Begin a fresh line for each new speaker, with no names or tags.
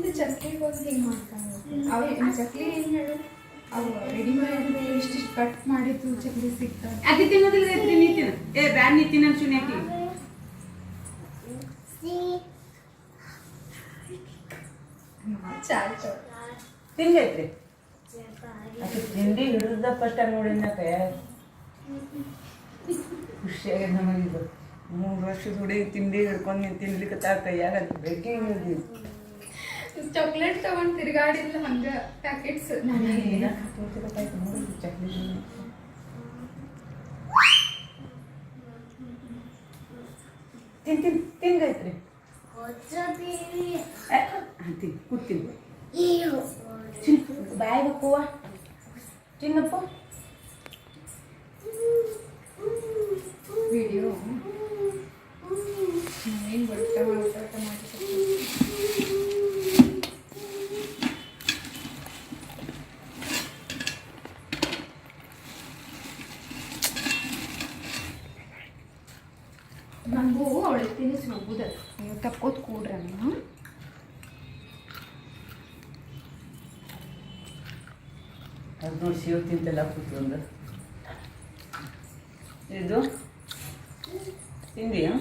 ಚಕ್ಲಿಗೋಗಿ ಹಿಂಗೆ ಮಾಡ್ತಾರೆ ಅವು ಚಕ್ಲಿ ಏನು ಹೇಳು ಅವು ರೆಡಿಮೇಡ್ ಇಷ್ಟಿಷ್ಟು ಕಟ್ ಮಾಡಿದ್ದು ಚಕ್ಲಿ ಸಿಗ್ತವೆ
ಅದು ತಿನ್ನೋದಿಲ್ಲ ಐತ್ರಿ ನೀ ತಿನ್ನ ಏ ಬ್ಯಾಡ್ ನೀ ತಿನ್ನ ಸುನ್ಯಾಕಿ
ಚಾಲ್ತು
ತಿಂಗೈತ್ರಿ ಅದು ತಿಂಡಿ ಹಿಡಿದ ಫಸ್ಟ್ ಟೈಮ್ ನೋಡಿನ ಕೈಯಾಗ ಖುಷಿಯಾಗಿ ನಮಗಿದು 3 ವರ್ಷದ ಹುಡುಗಿ ತಿಂಡಿ ಹಿಡ್ಕೊಂಡು ತಿನ್ಲಿಕ್ಕೆ ಕೈಯಾಗ ಅದು ಬೇಕೇ ಹಿಡಿದು
ಚಾಕ್ಲೇಟ್ ತಗೊಂಡು ತಿರುಗಾಡಿಲ್ಲ ಹಂಗೆ ಪ್ಯಾಕೆಟ್ಸ್
ಚಕ್ಲಿ ತಿಂಗೈತ್ರಿ
ತಿನ್ ಕೂತೀನಿ
ಬಾಯಿಗೆ ಹೂವ ತಿನ್ನಪ್ಪ
ವಿಡಿಯೋ ಏನು ಬರುತ್ತೆ ಟೊಮಾಟೊ ನನಗೂ ಅವಳು ತಿನ್ನಿಸಿ ಹೋಗುದ ನೀವು ತಕ್ಕೋತ್ ಕೂಡ್ರ ನೀವು
ಅದು ನೋಡಿ ಸೇವ್ ತಿಂತೆಲ್ಲ ಕೂತ್ಕೊಂಡು ಇದು ತಿಂದಿಯಾ